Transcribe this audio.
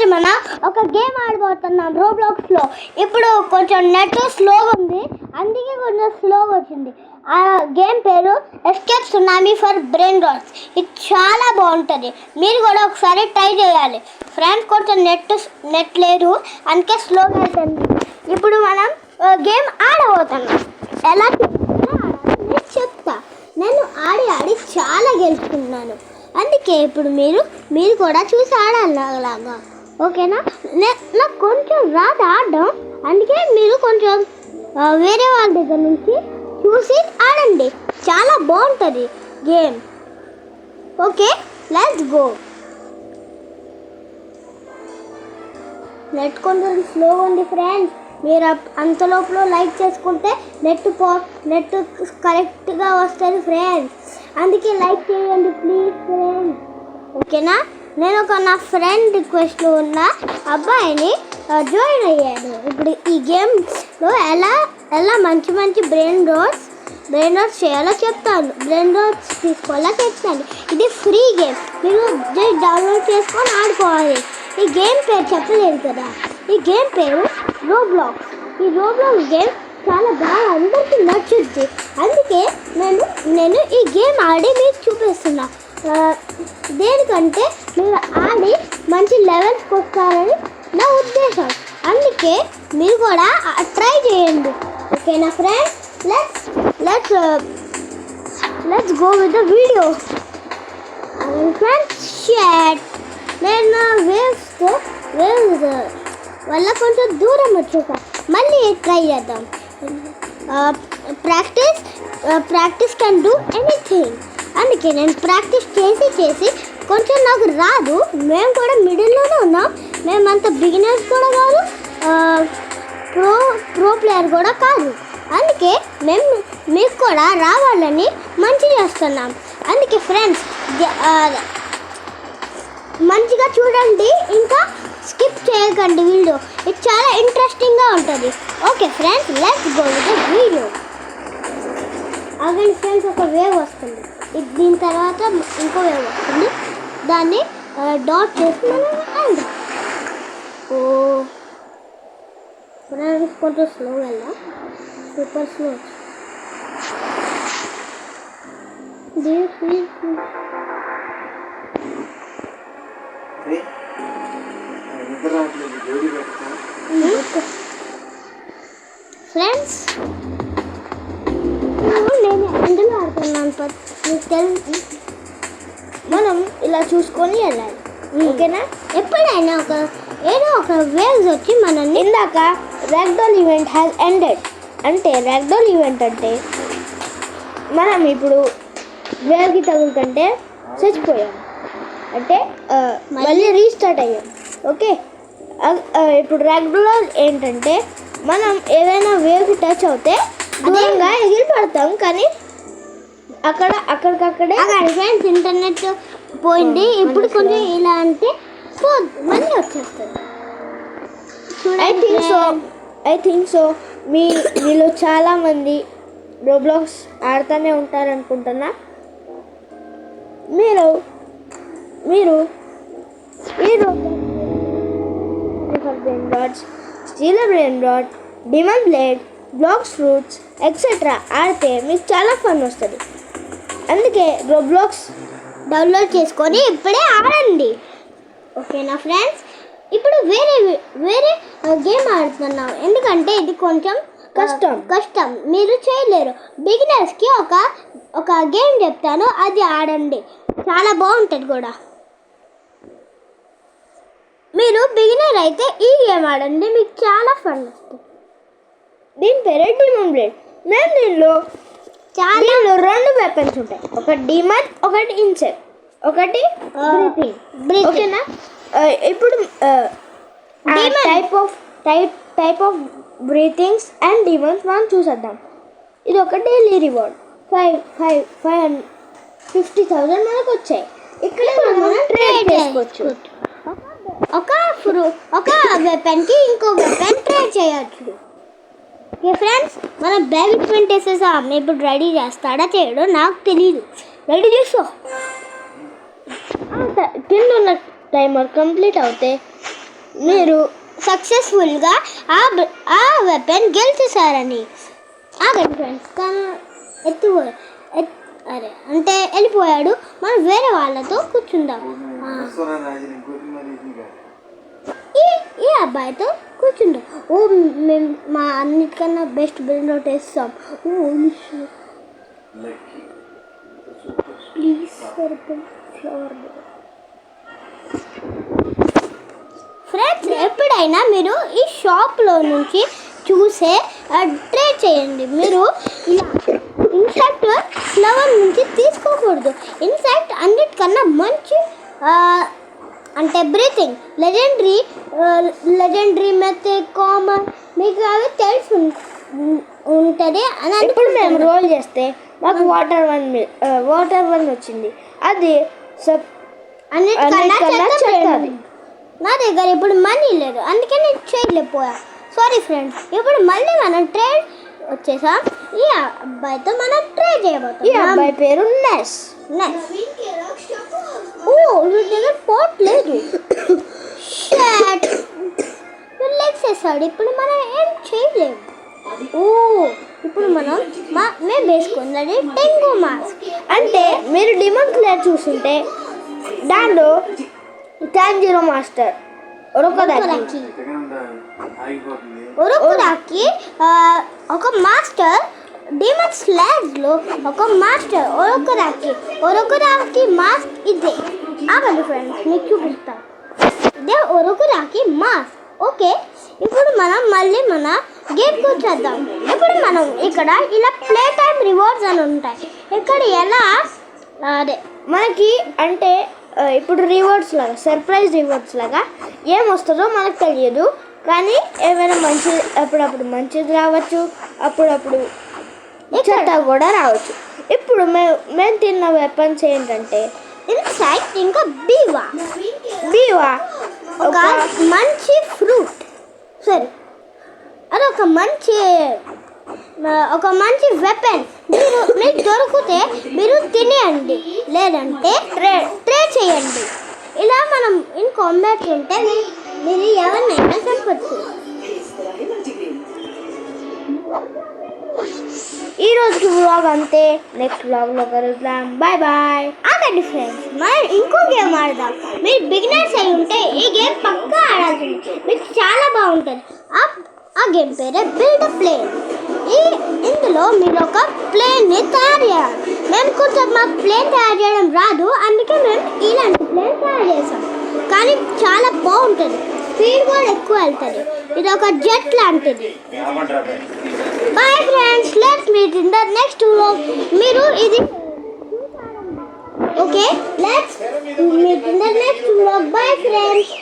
ఈరోజు మనం ఒక గేమ్ ఆడబోతున్నాం రోబ్లాక్స్లో. ఇప్పుడు కొంచెం నెట్ స్లోగా ఉంది, అందుకే కొంచెం స్లోగా వచ్చింది. ఆ గేమ్ పేరు escape tsunami for brain rods. ఇది చాలా బాగుంటుంది, మీరు కూడా ఒకసారి ట్రై చేయాలి. ఫ్రెండ్స్ కొంచెం నెట్ లేదు, అందుకే స్లోగా వెళ్తుంది. ఇప్పుడు మనం గేమ్ ఆడబోతున్నాం. ఎలా నేను చెప్తా. నేను ఆడి చాలా గెలుచుకున్నాను, అందుకే ఇప్పుడు మీరు కూడా చూసి ఆడాలి నాలాగా, ఓకేనా? నాకు కొంచెం రాదు ఆడడం, అందుకే మీరు కొంచెం వేరే వాళ్ళ దగ్గర నుంచి చూసి ఆడండి. చాలా బాగుంటుంది game. Okay, let's go. Net కొంచెం స్లోగా ఉంది ఫ్రెండ్స్, మీరు అంత లోపల లైక్ చేసుకుంటే నెట్ కరెక్ట్గా వస్తుంది ఫ్రెండ్స్, అందుకే లైక్ చేయండి ప్లీజ్ ఫ్రెండ్స్, ఓకేనా? నేను నా ఫ్రెండ్ రిక్వెస్ట్లో ఉన్న అబ్బాయిని జాయిన్ అయ్యాను. ఇప్పుడు ఈ గేమ్లో ఎలా మంచి బ్రెయిన్ రాట్స్ చేయాలో చెప్తాను, బ్రెయిన్ రాట్స్ తీసుకోవాలో చెప్తాను. ఇది ఫ్రీ గేమ్, మీరు జస్ట్ డౌన్లోడ్ చేసుకొని ఆడుకోవాలి. ఈ గేమ్ పేరు చెప్పలేదు కదా, ఈ గేమ్ పేరు రోబ్లాక్స్. ఈ రోబ్లాక్స్ గేమ్ చాలా బాగా అందరికీ నచ్చుద్ది, అందుకే నేను ఈ గేమ్ ఆడి మీకు చూపిస్తున్నా. దేనికంటే మీరు ఆడి మంచి లెవెల్స్కి వస్తారని నా ఉద్దేశం, అందుకే మీరు కూడా ట్రై చేయండి, ఓకేనా friends? Let's go with the video. Friends shot నేను వేవ్స్ వల్ల కొంచెం దూరం వచ్చాక మళ్ళీ ట్రై చేద్దాం. ప్రాక్టీస్ కెన్ డూ ఎనీథింగ్, అందుకే నేను ప్రాక్టీస్ చేసి కొంచెం నాకు రాదు. మేము కూడా మిడిల్లోనే ఉన్నాం, మేమంత బిగినర్స్ కూడా కాదు, ప్రో ప్లేయర్ కూడా కాదు, అందుకే మేము మీకు కూడా రావాలని మంచి చేస్తున్నాం. అందుకే ఫ్రెండ్స్ మంచిగా చూడండి, ఇంకా స్కిప్ చేయకండి వీడియో, ఇది చాలా ఇంట్రెస్టింగ్గా ఉంటుంది. Okay friends, let's go with the video. Again friends ఒక వేవ్ వస్తుంది, దీని తర్వాత ఇంకో వేవ్ వస్తుంది, దాన్ని డాట్ చేసి మనం వెళ్దాం. ఫ్రెండ్స్ కొంచెం స్లో వెళ్దాం, సూపర్ స్లో. ఫ్రెండ్స్ నేను ఎందులో ఆడుతున్నాను మనం ఇలా చూసుకొని వెళ్ళాలి, ఓకేనా? ఎప్పుడైనా ఏదో ఒక వేవ్స్ వచ్చి మనల్ని ఇందాక ర్యాగ్డాల్ ఈవెంట్ హ్యాస్ ఎండెడ్ అంటే ర్యాగ్డాల్ ఈవెంట్ అంటే మనం ఇప్పుడు వేవ్కి తగులుతుంటే చచ్చిపోయాం అంటే మళ్ళీ రీస్టార్ట్ అయ్యాం, ఓకే? ఇప్పుడు ర్యాగ్డాల్ ఏంటంటే మనం ఏదైనా వేవ్కి టచ్ అవుతే దూరంగా ఎగిరి పడతాం, కానీ అక్కడికక్కడే ఫ్రెండ్స్ ఇంటర్నెట్ పోయింది. ఇప్పుడు కొంచెం ఇలా అంటే మళ్ళీ వచ్చేస్తుంది. ఐ థింక్ సో మీలో చాలామంది రోబ్లాక్స్ ఆడుతూనే ఉంటారనుకుంటున్నా. మీరు ఈ brain rots, stealer brain rot, demon blade, Blox Fruits etcetera ఆడితే మీకు చాలా ఫన్ వస్తుంది, అందుకే రోబ్లాక్స్ డౌన్లోడ్ చేసుకొని ఇప్పుడే ఆడండి, ఓకేనా ఫ్రెండ్స్? ఇప్పుడు వేరే గేమ్ ఆడుతున్నాం, ఎందుకంటే ఇది కొంచెం కష్టం, మీరు చేయలేరు. బిగినర్స్కి ఒక గేమ్ చెప్తాను, అది ఆడండి, చాలా బాగుంటుంది కూడా. మీరు బిగినర్ అయితే ఈ గేమ్ ఆడండి, మీకు చాలా ఫన్ వస్తుంది. దీని పేరు డిమన్ బ్లేడ్. మేము దీనిలో 2 వెపన్స్ ఉంటాయి, ఒకటి డిమన్, ఒకటి ఇన్సెక్ట్, ఒకటి బ్రీతింగ్, ఓకేనా? ఇప్పుడు type of breathings and demons మనం చూసేద్దాం. ఇది ఒక డైలీ రివార్డ్ 50,000 మనకు వచ్చాయి. ఇక్కడ మనం ట్రేడ్ చేసుకోవచ్చు, ఒక వెపన్కి ఇంకో వెపన్ ట్రేడ్ చేయొచ్చు. ఓకే ఫ్రెండ్స్, మన బ్యాగ్ ఈక్విప్మెంట్ వేసేసాం. ఇప్పుడు రెడీ చేస్తాడా చేయడం నాకు తెలియదు. రెడీ చేసుకో. కింద ఉన్న టైమర్ కంప్లీట్ అవుతే మీరు సక్సెస్ఫుల్గా ఆ వెపన్ గెలిచేశారని. ఆగండి ఫ్రెండ్స్, కానీ అరే అంటే వెళ్ళిపోయాడు. మనం వేరే వాళ్ళతో కూర్చుందాం. ఈ అబ్బాయితో కూర్చుందాం. మేము మా అన్నిటికన్నా బెస్ట్ బిల్డ్ అవుట్ వేస్తాం. Please flower. ఫ్రెండ్స్, ఎప్పుడైనా మీరు ఈ షాప్లో నుంచి చూసే ట్రై చేయండి. మీరు ఇలా ఇన్ఫాక్ట్ ఫ్లవర్ నుంచి తీసుకోకూడదు. ఇన్ఫాక్ట్ అన్నిటికన్నా మంచి అంటే బ్రీతింగ్ లెజెండరీ మెథడ్ కామన్ మీకు అవి తెలిసి ఉంటుంది అని. ఇప్పుడు మేము రోల్ చేస్తే మాకు వాటర్ వన్ వచ్చింది. అది అన్నిటికన్నా చెప్తుంది. నా దగ్గర ఇప్పుడు మనీ లేదు, అందుకే నేను చేయలేకపోయా. Sorry friends. ఇప్పుడు మళ్ళీ మనం ట్రేడ్ వచ్చేసాం. ఈ అబ్బాయితో మనం ట్రేడ్ చేయబోతాం. ఈ అబ్బాయి పేరు నెస్. వీడి దగ్గర పోట్ లేదు. రిలాక్స్ చేస్తాడు. ఇప్పుడు మనం ఏం చేయలేము. ఇప్పుడు మేము వేసుకున్నది టెంగు మాస్క్. అంటే మీరు డిమన్ క్లియర్ చూస్తుంటే దాంట్లో టాంజిరో మాస్టర్ ఒరొకరాకి ఒక మాస్టర్ డిమన్ స్లాగ్లో ఒక మాస్టర్ ఒరొకరాకి మాస్క్ ఇదే. ఆగండి ఫ్రెండ్స్, మీకు చూపిస్తాను. ఇదే ఒరొకరాకి మాస్క్. ఓకే, ఇప్పుడు మనం మళ్ళీ మన గేమ్కి వచ్చేద్దాం. ఇప్పుడు మనం ఇక్కడ ఇలా ప్లే టైమ్ రివార్డ్స్ అని ఉంటాయి. ఇక్కడ ఎలా అదే మనకి అంటే ఇప్పుడు రివార్డ్స్ లాగా సర్ప్రైజ్ రివార్డ్స్ లాగా ఏమొస్తుందో మనకు తెలియదు. కానీ ఏమైనా మంచిది అప్పుడప్పుడు మంచిది రావచ్చు, అప్పుడప్పుడు చెత్త కూడా రావచ్చు. ఇప్పుడు మేము తిన్న వెపన్స్ ఏంటంటే ఇన్సైట్ ఇంకా బీవా ఒక మంచి ఫ్రూట్. సరే, అదొక మంచి వెపన్. మీకు దొరికితే మీరు తినేయండి, లేదంటే ట్రే చేయండి. ఇలా మనం ఇన్ కాంబాట్ ఉంటే మీరు ఎవరినైనా చంపచ్చు. ఈ రోజుకి వ్లాగ్ అంతే. నెక్స్ట్ వ్లాగ్లో కలుద్దాం. Bye bye. ఆగండి ఫ్రెండ్స్, మనం ఇంకో గేమ్ ఆడదాం. మీరు బిగినర్స్ అయి ఉంటే ఈ గేమ్ పక్కా ఆడాల్సింది. మీకు చాలా బాగుంటుంది. ఆ గేమ్ పేరే బిల్డ్ అ ప్లేన్. ఇందులో మీరు ఒక ప్లేన్ని తయారు చేయాలి. మేము కొంచెం మాకు ప్లేన్ తయారు చేయడం రాదు, అందుకే మేము ఇలాంటి ప్లేన్ తయారు చేసాం. కానీ చాలా బాగుంటుంది, స్పీడ్ కూడా ఎక్కువ వెళ్తుంది. ఇది ఒక జెట్ లాంటిది. Bye friends, let's meet in the next vlog. మీరు ఇది okay, let's meet in the next vlog. Bye friends.